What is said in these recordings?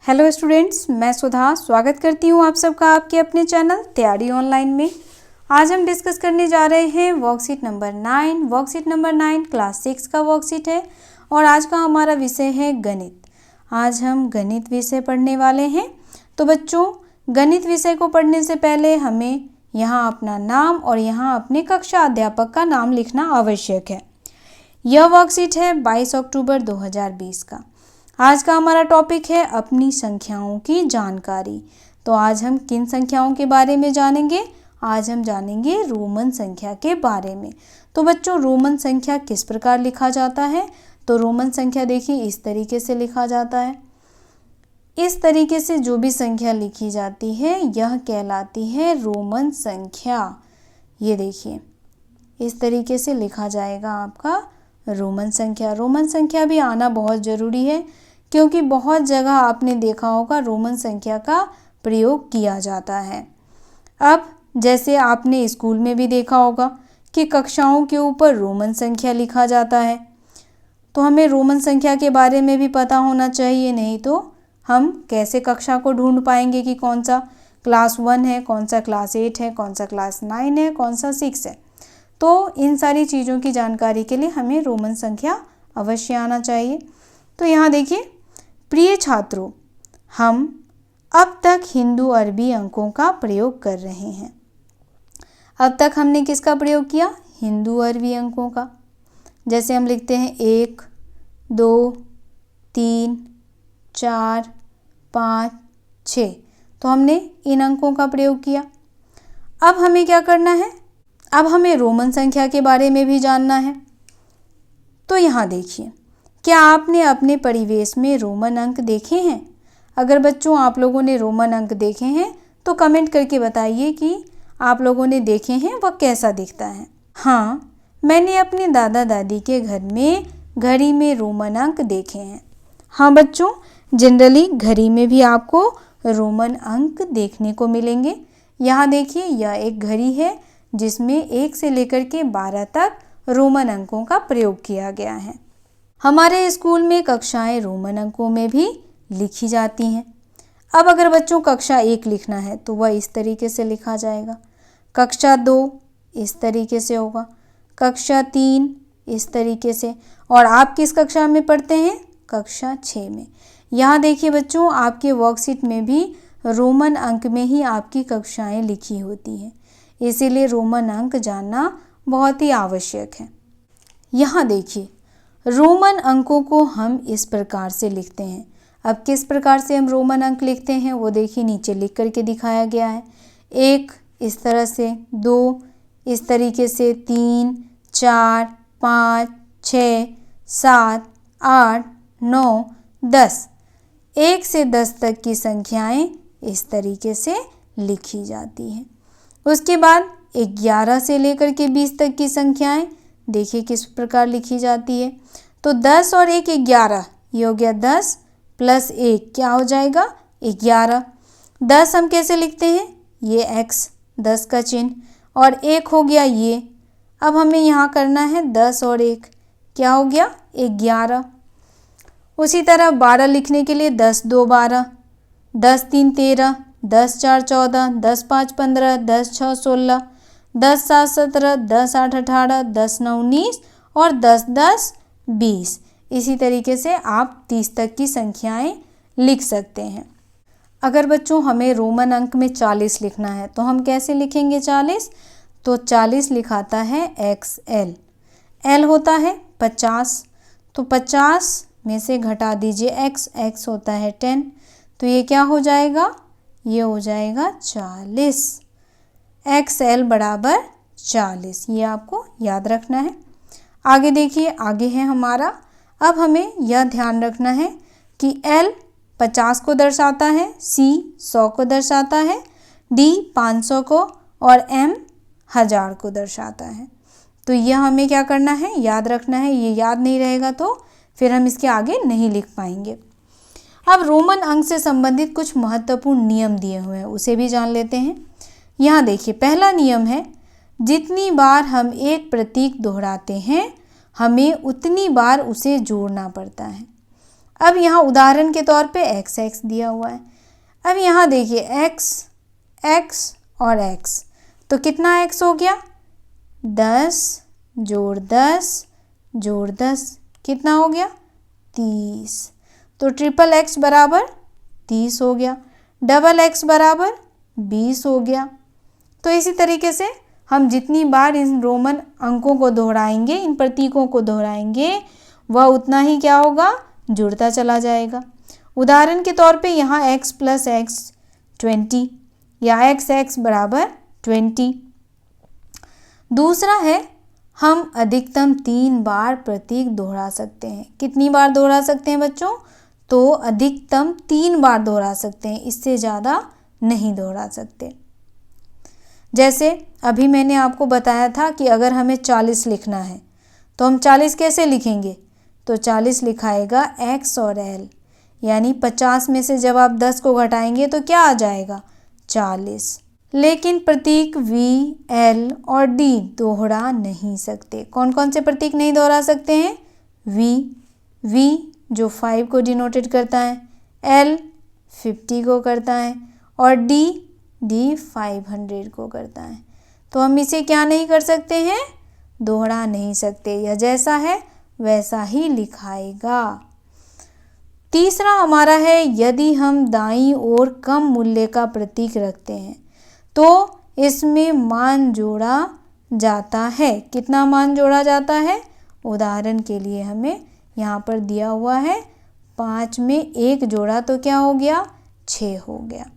Hello students, मैं सुधा स्वागत करती हूँ आप सबका आपके अपने चैनल तैयारी ऑनलाइन में। आज हम डिस्कस करने जा रहे हैं worksheet number 9। Worksheet number 9 class 6 का वर्कशीट है और आज का हमारा विषय है गणित। आज हम गणित विषय पढ़ने वाले हैं। तो बच्चों, गणित विषय को पढ़ने से पहले हमें यहाँ अपना नाम और यहाँ अपने कक्षा अध्यापक का नाम लिखना आवश्यक है। यह वर्कशीट है 22 अक्टूबर 2020 का। आज का हमारा टॉपिक है अपनी संख्याओं की जानकारी। तो आज हम किन संख्याओं के बारे में जानेंगे? आज हम जानेंगे रोमन संख्या के बारे में। तो बच्चों, रोमन संख्या किस प्रकार लिखा जाता है? तो रोमन संख्या देखिए इस तरीके से लिखा जाता है। इस तरीके से जो भी संख्या लिखी जाती है यह कहलाती है रोमन संख्या। ये देखिए इस तरीके से लिखा जाएगा आपका रोमन संख्या। रोमन संख्या भी आना बहुत ज़रूरी है क्योंकि बहुत जगह आपने देखा होगा रोमन संख्या का प्रयोग किया जाता है। अब जैसे आपने स्कूल में भी देखा होगा कि कक्षाओं के ऊपर रोमन संख्या लिखा जाता है, तो हमें रोमन संख्या के बारे में भी पता होना चाहिए, नहीं तो हम कैसे कक्षा को ढूंढ पाएंगे कि कौन सा क्लास 1 है, कौन सा क्लास 8 है, कौन सा क्लास 9 है, कौन सा 6 है। तो इन सारी चीज़ों की जानकारी के लिए हमें रोमन संख्या अवश्य आना चाहिए। तो यहाँ देखिए, प्रिय छात्रों, हम अब तक हिंदू अरबी अंकों का प्रयोग कर रहे हैं। अब तक हमने किसका प्रयोग किया? हिंदू अरबी अंकों का। जैसे हम लिखते हैं 1, 2, 3, 4, 5, 6, तो हमने इन अंकों का प्रयोग किया। अब हमें क्या करना है? अब हमें रोमन संख्या के बारे में भी जानना है। तो यहाँ देखिए, क्या आपने अपने परिवेश में रोमन अंक देखे हैं? अगर बच्चों आप लोगों ने रोमन अंक देखे हैं तो कमेंट करके बताइए कि आप लोगों ने देखे हैं वह कैसा दिखता है। हाँ, मैंने अपने दादा दादी के घर में घड़ी में रोमन अंक देखे हैं। हाँ बच्चों, जनरली घड़ी में भी आपको रोमन अंक देखने को मिलेंगे। यहाँ देखिए, यह एक घड़ी है जिसमें 1 से लेकर के 12 तक रोमन अंकों का प्रयोग किया गया है। हमारे स्कूल में कक्षाएं रोमन अंकों में भी लिखी जाती हैं। अब अगर बच्चों कक्षा 1 लिखना है तो वह इस तरीके से लिखा जाएगा। कक्षा 2 इस तरीके से होगा। कक्षा 3 इस तरीके से। और आप किस कक्षा में पढ़ते हैं? कक्षा 6 में। यहाँ देखिए बच्चों, आपके वर्कशीट में भी रोमन अंक में ही आपकी कक्षाएं लिखी होती हैं, इसीलिए रोमन अंक जानना बहुत ही आवश्यक है। यहाँ देखिए, रोमन अंकों को हम इस प्रकार से लिखते हैं। अब किस प्रकार से हम रोमन अंक लिखते हैं वो देखिए नीचे लिख करके दिखाया गया है। 1 इस तरह से, 2 इस तरीके से, 3, 4, 5, 6, 7, 8, 9, 10। 1 से 10 तक की संख्याएं इस तरीके से लिखी जाती हैं। उसके बाद 11 से लेकर के 20 तक की संख्याएं देखिए किस प्रकार लिखी जाती है। तो 10 और 1 11, ये हो गया 10 प्लस 1 क्या हो जाएगा? 11। 10 हम कैसे लिखते हैं? ये x 10 का चिन्ह, और 1 हो गया ये। अब हमें यहाँ करना है 10 और 1 क्या हो गया? 11। उसी तरह 12 लिखने के लिए 10 2 12, 10 3 13, 10 4 14, 10 5 15, 10 6 16, 10 7 17, 10 8 18, 10 9 19 और 10 10 20। इसी तरीके से आप 30 तक की संख्याएं लिख सकते हैं। अगर बच्चों हमें रोमन अंक में 40 लिखना है तो हम कैसे लिखेंगे 40? तो 40 लिखाता है XL। L होता है 50, तो 50 में से घटा दीजिए x होता है 10, तो ये क्या हो जाएगा? ये हो जाएगा 40। XL बराबर 40, ये आपको याद रखना है। आगे देखिए, आगे है हमारा। अब हमें यह ध्यान रखना है कि L 50 को दर्शाता है, C 100 को दर्शाता है, D 500 को और M 1000 को दर्शाता है। तो यह हमें क्या करना है? याद रखना है। ये याद नहीं रहेगा तो फिर हम इसके आगे नहीं लिख पाएंगे। अब रोमन अंक से संबंधित कुछ महत्वपूर्ण नियम दिए हुए हैं, उसे भी जान लेते हैं। यहाँ देखिए, पहला नियम है, जितनी बार हम एक प्रतीक दोहराते हैं हमें उतनी बार उसे जोड़ना पड़ता है। अब यहाँ उदाहरण के तौर पे x दिया हुआ है। अब यहाँ देखिए x और x, तो कितना x हो गया? 10 जोड़ 10 जोड़ 10 कितना हो गया? 30। तो ट्रिपल x बराबर 30 हो गया, डबल x बराबर 20 हो गया। तो इसी तरीके से हम जितनी बार इन रोमन अंकों को दोहराएंगे, इन प्रतीकों को दोहराएंगे, वह उतना ही क्या होगा? जुड़ता चला जाएगा। उदाहरण के तौर पे यहाँ x प्लस x 20 या x बराबर 20। दूसरा है हम अधिकतम 3 बार प्रतीक दोहरा सकते हैं। कितनी बार दोहरा सकते हैं बच्चों? तो अधिकतम 3 बार दोहरा सकते हैं, इससे ज़्यादा नहीं दोहरा सकते। जैसे अभी मैंने आपको बताया था कि अगर हमें 40 लिखना है तो हम 40 कैसे लिखेंगे? तो 40 लिखाएगा x और l, यानी 50 में से जब आप 10 को घटाएंगे तो क्या आ जाएगा? 40। लेकिन प्रतीक v, l और d दोहरा नहीं सकते। कौन कौन से प्रतीक नहीं दोहरा सकते हैं? v जो 5 को डिनोटेड करता है, l 50 को करता है और d 500 को करता है। तो हम इसे क्या नहीं कर सकते हैं? दोहरा नहीं सकते। यह जैसा है वैसा ही लिखाएगा। तीसरा हमारा है यदि हम दाईं ओर कम मूल्य का प्रतीक रखते हैं तो इसमें मान जोड़ा जाता है। कितना मान जोड़ा जाता है? उदाहरण के लिए हमें यहाँ पर दिया हुआ है 5 में 1 जोड़ा तो क्या हो गया? 6 हो गया।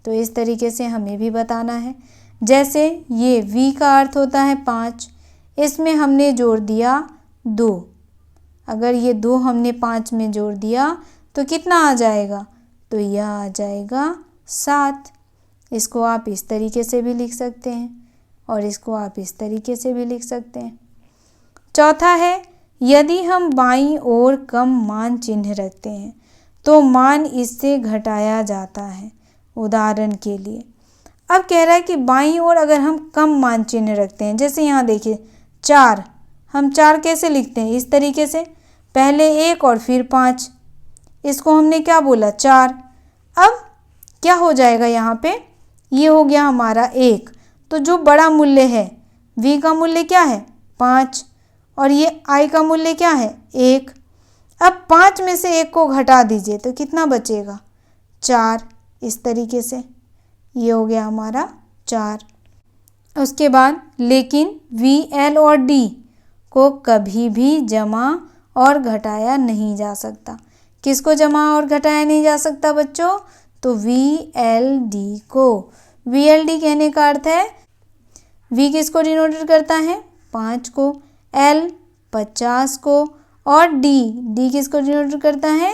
तो इस तरीके से हमें भी बताना है। जैसे ये v का अर्थ होता है 5, इसमें हमने जोड़ दिया 2। अगर ये 2 हमने 5 में जोड़ दिया तो कितना आ जाएगा? तो यह आ जाएगा 7। इसको आप इस तरीके से भी लिख सकते हैं और इसको आप इस तरीके से भी लिख सकते हैं। चौथा है यदि हम बाईं ओर कम मान चिन्ह रखते हैं तो मान इससे घटाया जाता है। उदाहरण के लिए अब कह रहा है कि बाईं ओर अगर हम कम मान चिन्ह रखते हैं, जैसे यहाँ देखिए 4, हम 4 कैसे लिखते हैं? इस तरीके से, पहले 1 और फिर 5, इसको हमने क्या बोला? 4। अब क्या हो जाएगा यहाँ पे? ये हो गया हमारा 1। तो जो बड़ा मूल्य है v का मूल्य क्या है? 5 और ये i का मूल्य क्या है? 1। अब 5 में से 1 को घटा दीजिए तो कितना बचेगा? 4। इस तरीके से ये हो गया हमारा 4। उसके बाद लेकिन v, l और d को कभी भी जमा और घटाया नहीं जा सकता। किसको जमा और घटाया नहीं जा सकता बच्चों? तो v, l, d को। v, l, d कहने का अर्थ है v किसको डिनोटेड करता है? 5 को, l 50 को और d किसको डिनोटेड करता है?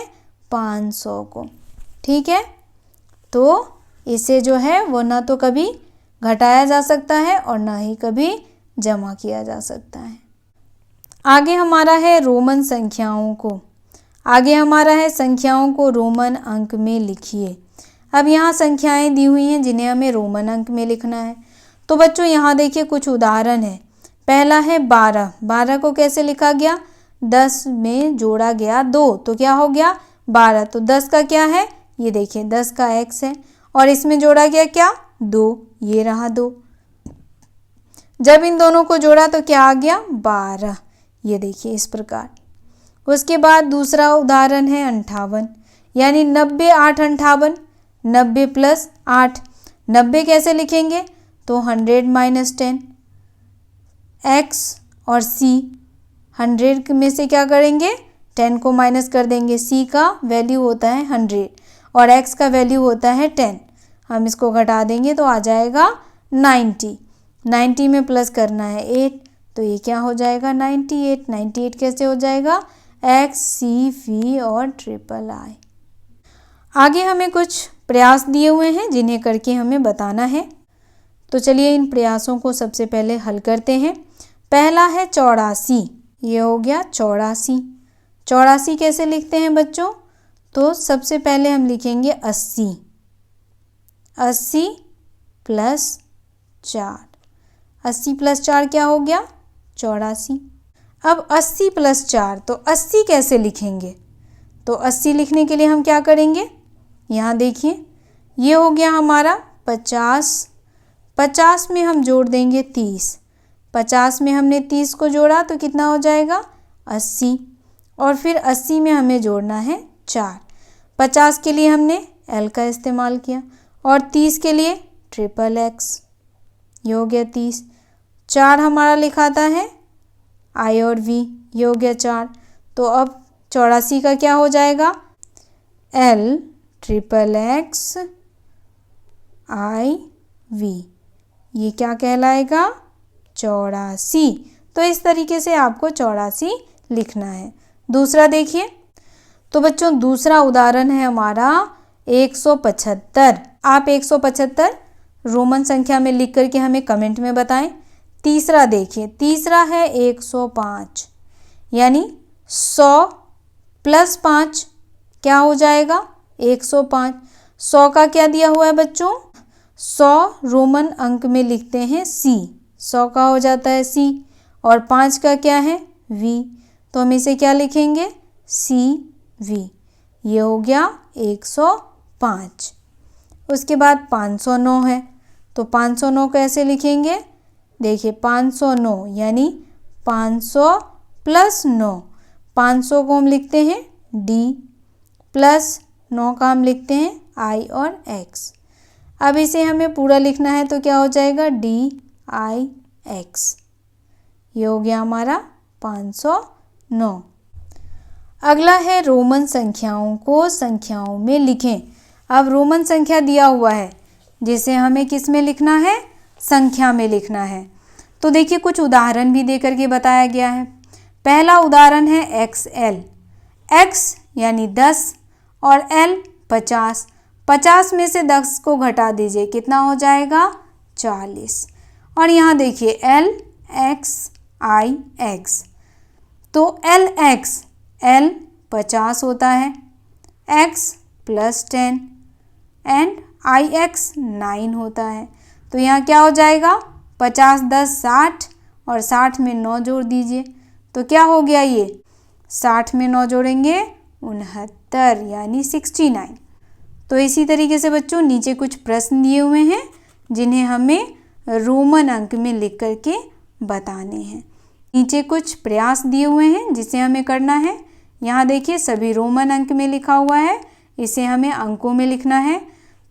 500 को। ठीक है, तो इसे जो है वो ना तो कभी घटाया जा सकता है और ना ही कभी जमा किया जा सकता है। आगे हमारा है रोमन संख्याओं को। आगे हमारा है संख्याओं को रोमन अंक में लिखिए। अब यहाँ संख्याएं दी हुई हैं जिन्हें हमें रोमन अंक में लिखना है। तो बच्चों यहाँ देखिए कुछ उदाहरण है। पहला है 12। 12 को कैसे लिखा गया? 10 में जोड़ा गया 2 तो क्या हो गया? 12। तो 10 का क्या है? ये देखिए 10 का x है और इसमें जोड़ा गया क्या? 2, ये रहा 2। जब इन दोनों को जोड़ा तो क्या आ गया? 12। ये देखिए इस प्रकार। उसके बाद दूसरा उदाहरण है 58, यानी 90, 8, 58। 90 प्लस 8, 90 कैसे लिखेंगे? तो 100 माइनस 10, x और c। 100 में से क्या करेंगे? 10 को माइनस कर देंगे। c का वैल्यू होता है 100 और x का वैल्यू होता है 10। हम इसको घटा देंगे तो आ जाएगा 90। 90 में प्लस करना है 8 तो ये क्या हो जाएगा? 98। 98 कैसे हो जाएगा? x, c, v और ट्रिपल i। आगे हमें कुछ प्रयास दिए हुए हैं जिन्हें करके हमें बताना है। तो चलिए इन प्रयासों को सबसे पहले हल करते हैं। पहला है 84। ये हो गया 84। 84 कैसे लिखते हैं बच्चों? तो सबसे पहले हम लिखेंगे 80। 80 प्लस 4। 80 प्लस 4 क्या हो गया? 84। अब 80 प्लस 4 तो 80 कैसे लिखेंगे? तो 80 लिखने के लिए हम क्या करेंगे, यहाँ देखिए ये हो गया हमारा 50, 50 में हम जोड़ देंगे 30, 50 में हमने 30 को जोड़ा तो कितना हो जाएगा 80, और फिर 80 में हमें जोड़ना है 4। 50 के लिए हमने L का इस्तेमाल किया और 30 के लिए XXX, ये हो गया 30। 4 हमारा लिखाता है I और V, ये हो गया 4। तो अब 84 का क्या हो जाएगा, LXXX IV, ये क्या कहलाएगा 84। तो इस तरीके से आपको 84 लिखना है। दूसरा देखिए, तो बच्चों दूसरा उदाहरण है हमारा 175। आप 175 रोमन संख्या में लिख करके हमें कमेंट में बताएं। तीसरा देखिए, तीसरा है 105, यानी 100 + 5 क्या हो जाएगा 105। 100 का क्या दिया हुआ है बच्चों, 100 रोमन अंक में लिखते हैं C, 100 का हो जाता है C, और 5 का क्या है V, तो हम इसे क्या लिखेंगे CV, ये हो गया 105। उसके बाद 509 है, तो 509 कैसे लिखेंगे, देखिए 509 यानी 500 + 9, 500 को हम लिखते हैं D प्लस 9 का हम लिखते हैं I और X। अब इसे हमें पूरा लिखना है तो क्या हो जाएगा DIX, ये हो गया हमारा 509। अगला है रोमन संख्याओं को संख्याओं में लिखें। अब रोमन संख्या दिया हुआ है जिसे हमें किस में लिखना है, संख्या में लिखना है। तो देखिए कुछ उदाहरण भी दे करके बताया गया है। पहला उदाहरण है XL, X यानी 10 और L 50, 50 में से 10 को घटा दीजिए, कितना हो जाएगा 40। और यहाँ देखिए LXIX, तो LX, L 50 होता है, X + 10 एंड IX 9 होता है। तो यहाँ क्या हो जाएगा 50 10 60 और 60 में 9 जोड़ दीजिए, तो क्या हो गया ये 60 में 9 जोड़ेंगे 69 यानी 69। तो इसी तरीके से बच्चों नीचे कुछ प्रश्न दिए हुए हैं जिन्हें हमें रोमन अंक में लिख करके बताने हैं। नीचे कुछ प्रयास दिए हुए हैं जिसे हमें करना है। यहाँ देखिए सभी रोमन अंक में लिखा हुआ है, इसे हमें अंकों में लिखना है।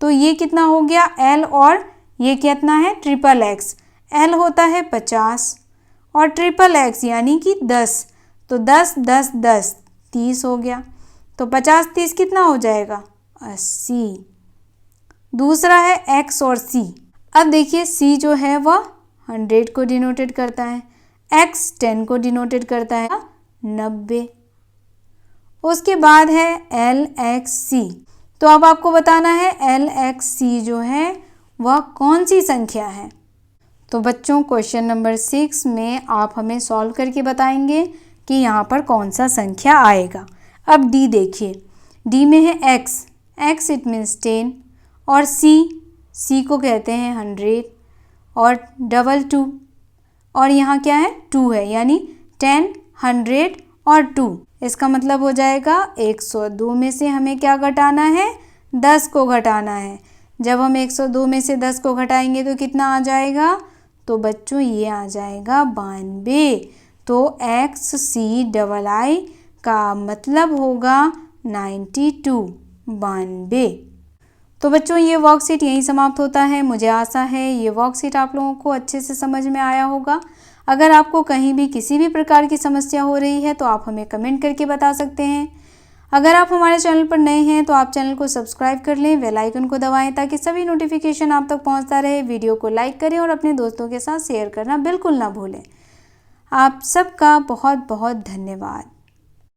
तो ये कितना हो गया L और ये कितना है XXX। L होता है 50 और XXX यानी कि 10, तो 10 10 10 30 हो गया, तो 50 30 कितना हो जाएगा 80। दूसरा है X और C। अब देखिए C जो है वह 100 को डिनोटेड करता है, X 10 को डिनोटेड करता है 90। उसके बाद है LXC। तो अब आपको बताना है LXC जो है वह कौन सी संख्या है। तो बच्चों क्वेश्चन नंबर 6 में आप हमें सॉल्व करके बताएंगे कि यहाँ पर कौन सा संख्या आएगा। अब D देखिए, D में है X, X इट मीन्स 10, और C को कहते हैं 100 और 22, और यहाँ क्या है 2 है, यानी 10 100 और 2। इसका मतलब हो जाएगा 102 में से हमें क्या घटाना है 10 को घटाना है। जब हम 102 में से 10 को घटाएंगे तो कितना आ जाएगा, तो बच्चों ये आ जाएगा 92। तो XCII का मतलब होगा 92, 92। तो बच्चों ये वर्कशीट यहीं समाप्त होता है। मुझे आशा है ये वर्कशीट आप लोगों को अच्छे से समझ में आया होगा। अगर आपको कहीं भी किसी भी प्रकार की समस्या हो रही है तो आप हमें कमेंट करके बता सकते हैं। अगर आप हमारे चैनल पर नए हैं तो आप चैनल को सब्सक्राइब कर लें, बेल आइकन को दबाएं ताकि सभी नोटिफिकेशन आप तक पहुंचता रहे। वीडियो को लाइक करें और अपने दोस्तों के साथ शेयर करना बिल्कुल ना भूलें। आप सबका बहुत बहुत धन्यवाद।